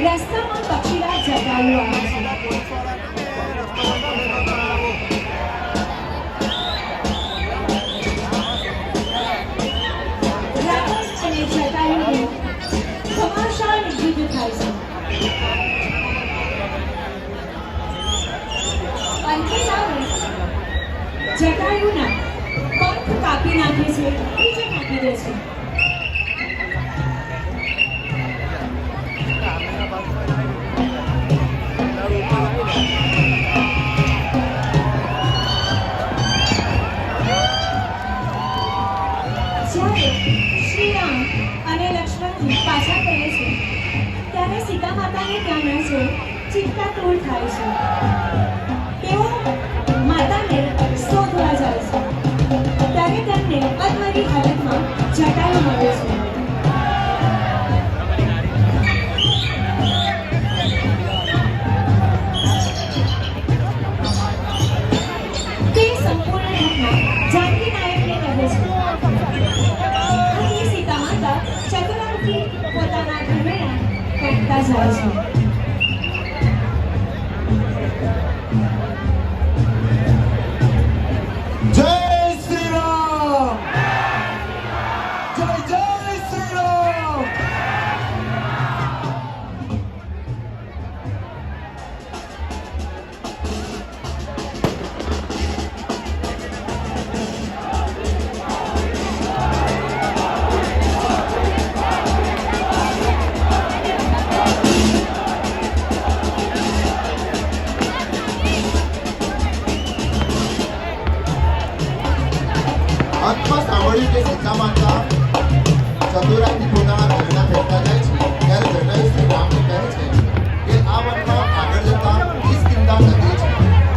રસ્તામાં પક્ષીરાજ જટાયુ આવે છે. રાવણ અને જટાયુનું ઘમાસાન યુદ્ધ થાય છે. અંતે રાવણ જટાયુના પંખ કાપી નાખે છે, નીચે નાખી દે છે. જ્યારે શ્રી રામ અને લક્ષ્મણજી પાછા ફરે છે ત્યારે સીતા માતાને ત્યાં નજે ચિંતાતુર થાય છે. તેઓ માતાને શોધવા જાય છે ત્યારે તેમને અધમરી હાલતમાં જટાયુ મળે છે. તે સંપૂર્ણ ઘટના જાનકી નાયકને કહે છે. અહીં સીતા માતા ચતુરાથી પોતાના ઘરેણા કાઢતા જાય છે. જય શ્રી રામ, જય જય શ્રી રામ. અંતમાં સાંભળ્યું કે સીતા માતા ચતુરાથી પોતાના ઘરેણા ફેરતા જાય છે ત્યારે જટાયુ શ્રી રામને કહે છે કે આ વનમાં આગળ જતા કિષ્કિંધા નગરી છે.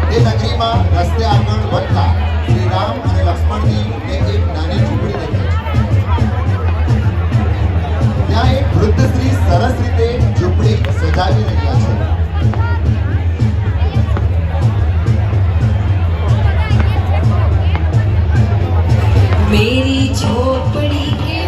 તે નગરીમાં રસ્તે આગળ વધતા શ્રી રામ અને લક્ષ્મણજીને એક નાની ઝૂંપડી દેખાય છે. ત્યાં એક વૃદ્ધ સ્ત્રી સરસ રીતે ઝૂંપડી સજાવી રહ્યા છે. मेरी झोपड़ी के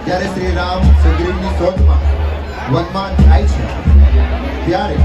જ્યારે શ્રી રામ સુગ્રીવની શોધમાં વનમાં જાય છે ત્યારે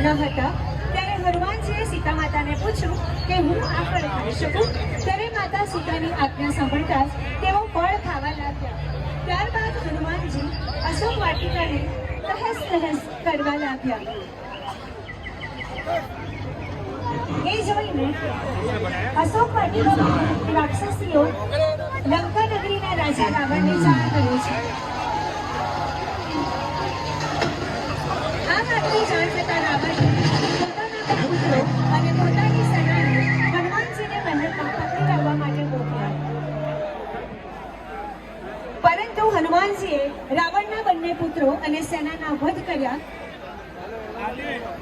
ન હતા ત્યારે હનુમાનજીએ સીતા માતાને પૂછ્યું કે હું આ ફળ ખાઈ શકું? ત્યારે માતા સીતાની આજ્ઞા સાંભળતા જ તેઓ ફળ ખાવા લાગ્યા. ત્યારબાદ હનુમાનજી અશોક વાટિકાને તહેસ નહેસ કરવા લાગ્યા. એ જોઈને અશોક વાટિકામાં રાક્ષસીઓ લંકા નગરીના રાજા રાવણને જાણ કરે છે. આ વાતની જાણ થતાં રાવણે પોતાના પુત્રો અને પોતાની સેનાને હનુમાનજીને મહેલમાં પકડી લાવવા માટે મોકલ્યા. પરંતુ હનુમાનજીએ રાવણના બંને પુત્રો અને સેનાના વધ કર્યા.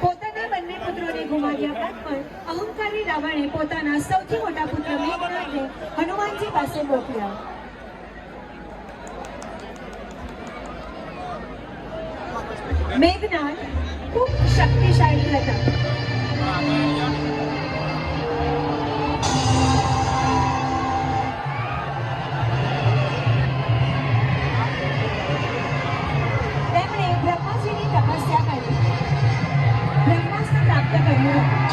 પોતાના બંને પુત્રોને ગુમાવ્યા બાદ પણ અહંકારી રાવણે પોતાના સૌથી મોટા પુત્ર મેઘનાદને હનુમાનજી પાસે મોકલ્યા. મેઘનાદ ખૂબ શક્તિશાળી હતા. તેમણે બ્રહ્માજીની તપસ્યા કરી બ્રહ્માસ્ત્ર પ્રાપ્ત કર્યું હતું.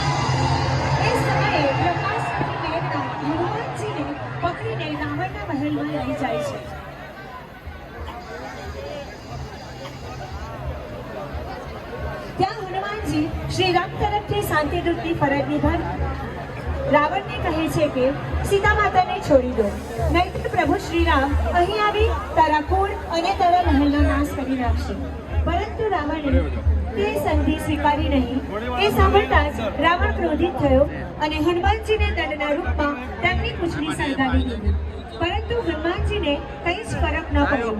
એ સમયે બ્રહ્માસ્ત્રથી મેઘનાદ હનુમાનજીને પકડીને રાવણના મહેલમાં લઈ જાય છે. ત્યાં હનુમાનજી શ્રી રામ તરફથી શાંતિદૂતની ફરજ નિભાવી રાવણને કહે છે કે સીતા માતાને છોડી દો, નહીંતર પ્રભુ શ્રી રામ અહીં આવી તારા કુળ અને તારા મહેલનો નાશ કરી નાખશે. પરંતુ રાવણે તે સંધિ સ્વીકારી નહીં. એ સાંભળતા જ રાવણ ક્રોધિત થયો અને હનુમાનજીને દંડના રૂપમાં તેમની પૂંછડી સળગાવી દીધી. પરંતુ હનુમાનજીને કંઈ જ ફરક ન પડ્યો.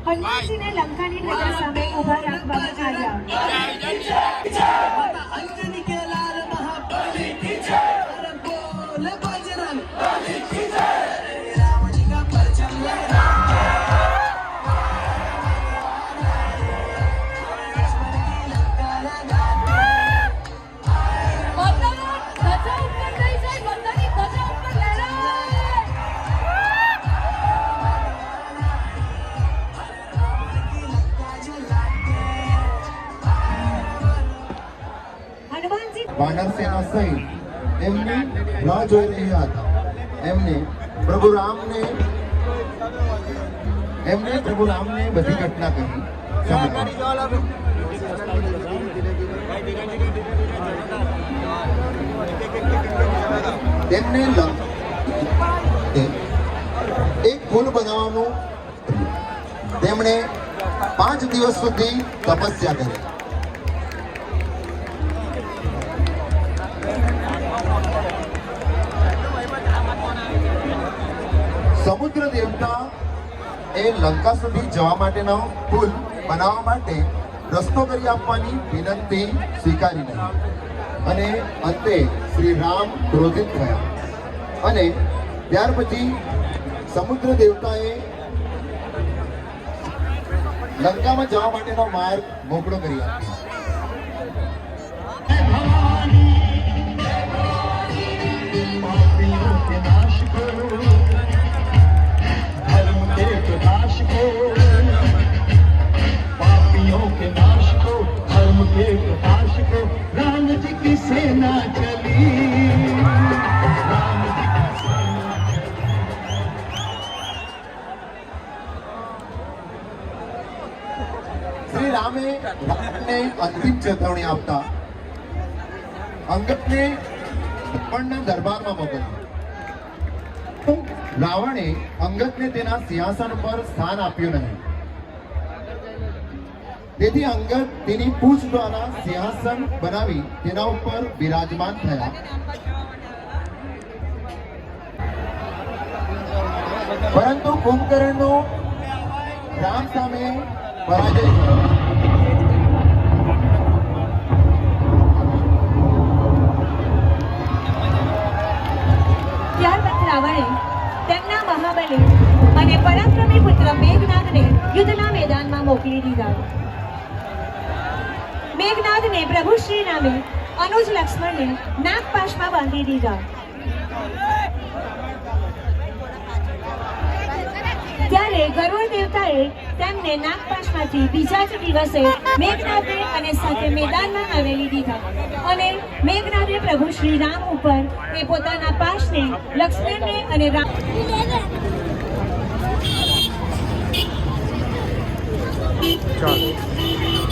હનુમાનજીને લંકાની પ્રજા સામે ઊભા રાખવામાં આવ્યા. વાનર સેના સહિત એમની રાહ જોઈ રહ્યા હતા. એમને પ્રભુ રામને બધી ઘટના કહી સંભળાવી. તેમને એક પુલ બનાવવાનું. તેમણે 5 દિવસ સુધી તપસ્યા કરી. સમુદ્ર દેવતા એ લંકા સુધી જવા માટેનો પુલ બનાવવા માટે રસ્તો કરી આપવાની વિનંતી સ્વીકારી નહીં. અને અંતે શ્રી રામ ક્રોધિત થયા અને ત્યાર પછી સમુદ્ર દેવતાએ લંકામાં જવા માટેનો માર્ગ મોકળો કરી આપ્યો. શ્રી રામે રાવણને અંતિમ ચેતવણી આપતા અંગદને રાવણના દરબારમાં મોકલ્યો. રાવણે અંગદને તેના સિંહાસન પર સ્થાન આપ્યું નહીં. તેથી અંગદ તેની પૂંછ દ્વારા સિંહાસન બનાવી તેના ઉપર બિરાજમાન થયા. પરંતુ કુંભકર્ણનો રામ સામે પરાજય થયો. ત્યારબાદ રાવણે તેમના મહાબલી અને પરાક્રમી પુત્ર મેઘનાદને યુદ્ધના મેદાનમાં મોકલી દીધા. મેઘનાદને પ્રભુ શ્રી રામે અનુજ લક્ષ્મણને નાગપાશમાં બાંધી દીધા. ત્યારે ગરુડ દેવતાએ તેમને નાગપાશમાંથી બીજા જ દિવસે મેઘનાદે અને સાથે મેદાનમાં આવેલી દીધા અને મેઘનાદે પ્રભુ શ્રી રામ ઉપર એ પોતાના પાશને લક્ષ્મણને અને રામ ચાલો